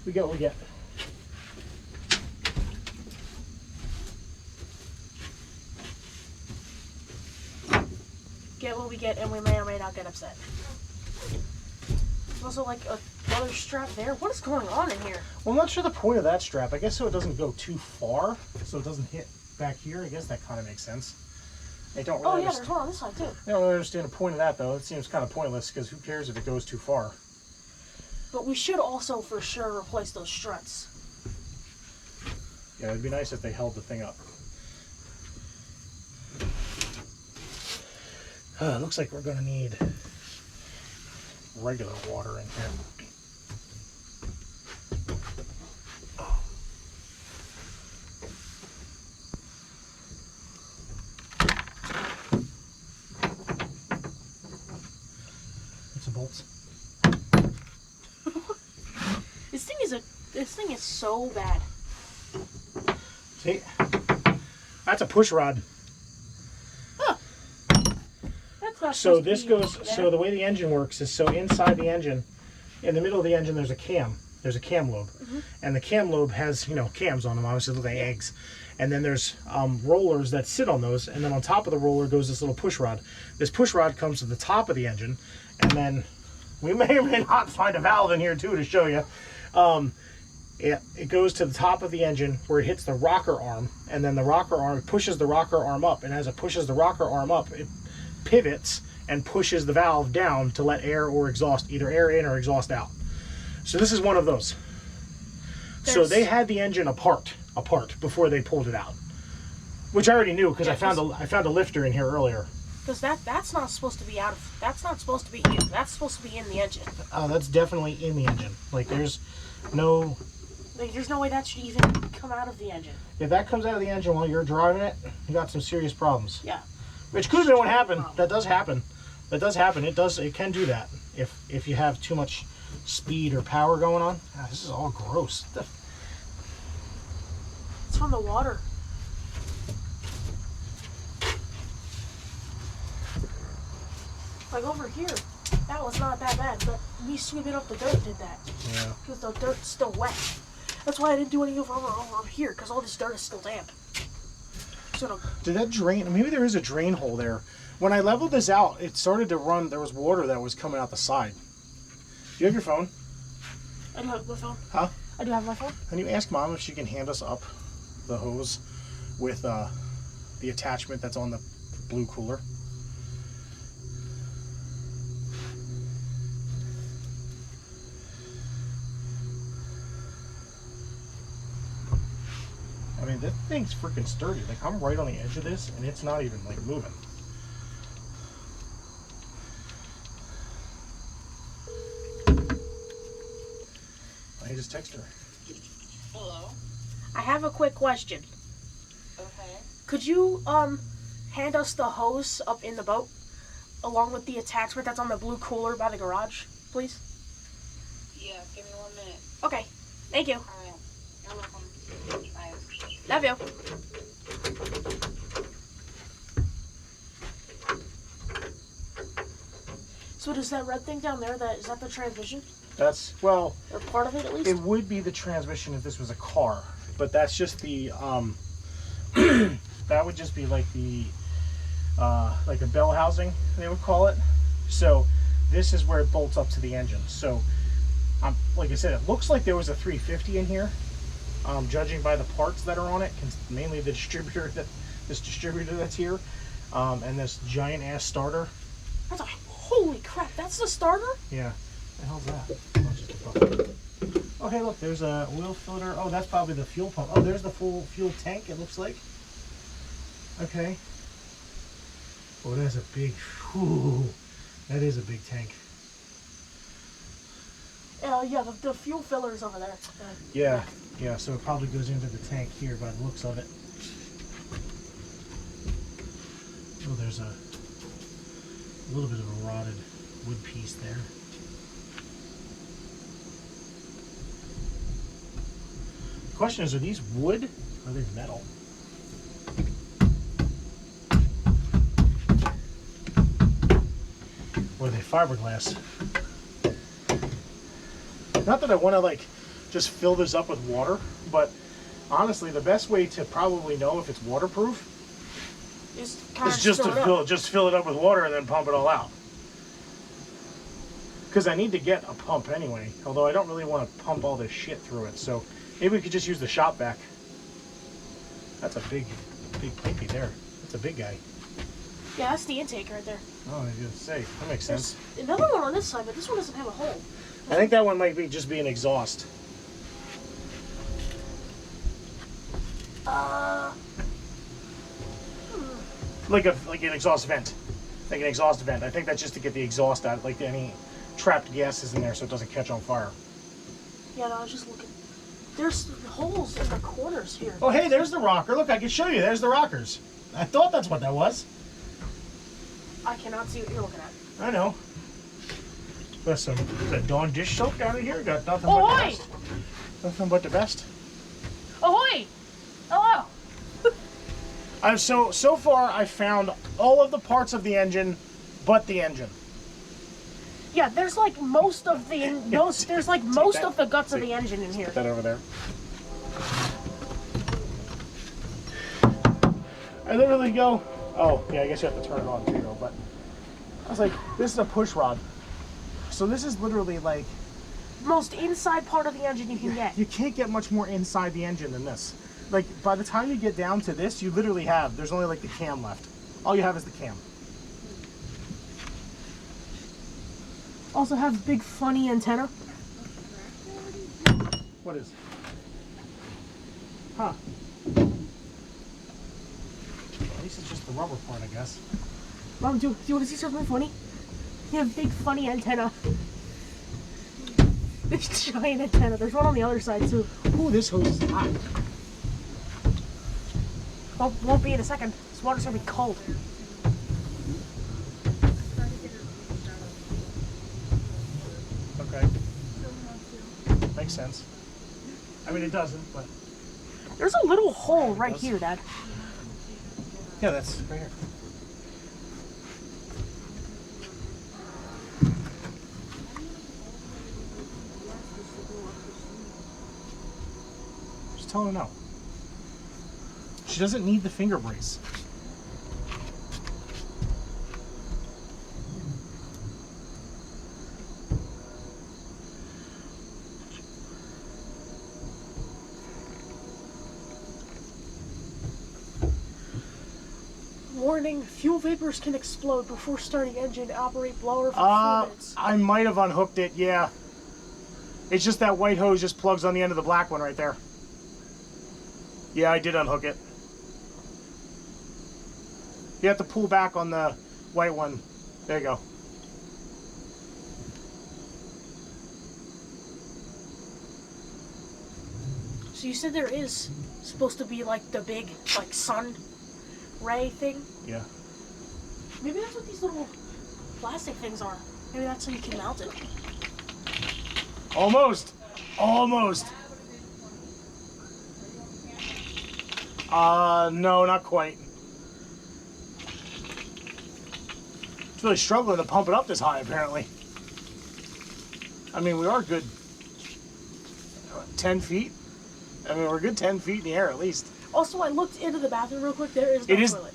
We get what we get. Get what we get, and we may or may not get upset. There's also like another strap there. What is going on in here? Well, I'm not sure the point of that strap. I guess so it doesn't go too far, so it doesn't hit back here. I guess that kind of makes sense. I don't really there's one on this side too. I don't really understand the point of that, though. It seems kind of pointless, because who cares if it goes too far? But we should also, for sure, replace those struts. Yeah, it'd be nice if they held the thing up. It looks like we're going to need regular water in here. Get some bolts. This thing is so bad. See? That's a push rod. Huh. That's not So supposed this to be goes, there. so the way the engine works is, so inside the engine, in the middle of the engine, there's a cam. There's a cam lobe. Mm-hmm. And the cam lobe has, you know, cams on them, obviously look like eggs. And then there's rollers that sit on those, and then on top of the roller goes this little push rod. This push rod comes to the top of the engine, and then we may or may not find a valve in here too to show you. It goes to the top of the engine where it hits the rocker arm, and then the rocker arm pushes the rocker arm up, and as it pushes the rocker arm up, it pivots and pushes the valve down to let air or exhaust, either air in or exhaust out. So this is one of those. So they had the engine apart before they pulled it out, which I already knew because I found a lifter in here earlier. Because that's not supposed to be out of. That's not supposed to be here. That's supposed to be in the engine. Oh, that's definitely in the engine. Like there's no way that should even come out of the engine. If that comes out of the engine while you're driving it, you got some serious problems. Yeah. Which could have been what happened. That does happen. That does happen. It can do that if you have too much speed or power going on. God, this is all gross. It's from the water. Like over here, that was not that bad, but me sweeping up the dirt did that. Yeah. Because the dirt's still wet. That's why I didn't do any over here, because all this dirt is still damp. So Did that drain? Maybe there is a drain hole there. When I leveled this out, it started to run. There was water that was coming out the side. Do you have your phone? I do have my phone. Huh? I do have my phone. Can you ask Mom if she can hand us up the hose with the attachment that's on the blue cooler? I mean, this thing's freaking sturdy. Like, I'm right on the edge of this, and it's not even, like, moving. I just text her. Hello? I have a quick question. Okay. Could you, hand us the hose up in the boat, along with the attachment that's on the blue cooler by the garage, please? Yeah, give me 1 minute. Okay. Thank you. Alright. You're welcome. Bye. Love you. So does that red thing down there, is that the transmission? That's, well, Or part of it at least? it would be the transmission if this was a car, but that's just the, that would just be like the, like a bell housing, they would call it. So this is where it bolts up to the engine. So, like I said, it looks like there was a 350 in here, judging by the parts that are on it, mainly the distributor, this distributor that's here, and this giant ass starter. That's a, holy crap, that's the starter? Yeah. What the hell's that? Oh, just a pump. Oh, hey, look, there's a oil filter. Oh, that's probably the fuel pump. Oh, there's the full fuel tank, it looks like. Okay. Oh, that's a big, whew, that is a big tank. Yeah, the fuel filler is over there. Yeah, yeah, so it probably goes into the tank here by the looks of it. Oh, there's a little bit of a rotted wood piece there. The question is, are these wood or are they metal? Or are they fiberglass? Not that I want to like just fill this up with water, but honestly, the best way to probably know if it's waterproof Is is just to fill it up with water and then pump it all out. Because I need to get a pump anyway, although I don't really want to pump all this shit through it. So maybe we could just use the shop vac. That's a big pipey there. That's a big guy. Yeah, that's the intake right there. Oh, I was gonna say, that makes sense. There's another one on this side, but this one doesn't have a hole. I think that one might be just be an exhaust. Like an exhaust vent. Like an exhaust vent. I think that's just to get the exhaust out, like any trapped gases in there so it doesn't catch on fire. Yeah, no, I was just looking. There's holes in the corners here. Oh, hey, there's the rocker. Look, I can show you. There's the rockers. I thought that's what that was. I cannot see what you're looking at. I know. Listen, there's a Dawn dish soap down in here. Got nothing but the Ahoy! best. Nothing but the best. Ahoy! Hello! So far, I found all of the parts of the engine, but the engine. Yeah, there's like most of the there's like most of the guts of the engine in here. Put that over there. I literally go, oh, yeah, I guess you have to turn it on too, though, but I was like, this is a push rod. So this is literally like... Most inside part of the engine you can get. You can't get much more inside the engine than this. Like, by the time you get down to this, you literally have, there's only like the cam left. All you have is the cam. Also have big funny antenna. What is? Huh. At least it's just the rubber part, I guess. Mom, do you want to see something funny? You have big funny antenna. Big giant antenna. There's one on the other side too. Ooh, this hose is hot. Won't be in a second. This water's gonna be cold. Okay. Makes sense. I mean, it doesn't, but... There's a little hole right here, Dad. Yeah, that's right here. Just tell her no. She doesn't need the finger brace. Warning, fuel vapors can explode before starting engine. Operate blower for 4 minutes. I might have unhooked it, yeah. It's just that white hose just plugs on the end of the black one right there. Yeah, I did unhook it. You have to pull back on the white one. There you go. So you said there is supposed to be like the big like sun ray thing? Yeah. Maybe that's what these little plastic things are. Maybe that's how you can mount it. Almost. Almost. No, not quite. It's really struggling to pump it up this high, apparently. I mean, we are good 10 feet. I mean, we're good 10 feet in the air, at least. Also, I looked into the bathroom real quick. There is no It is toilet.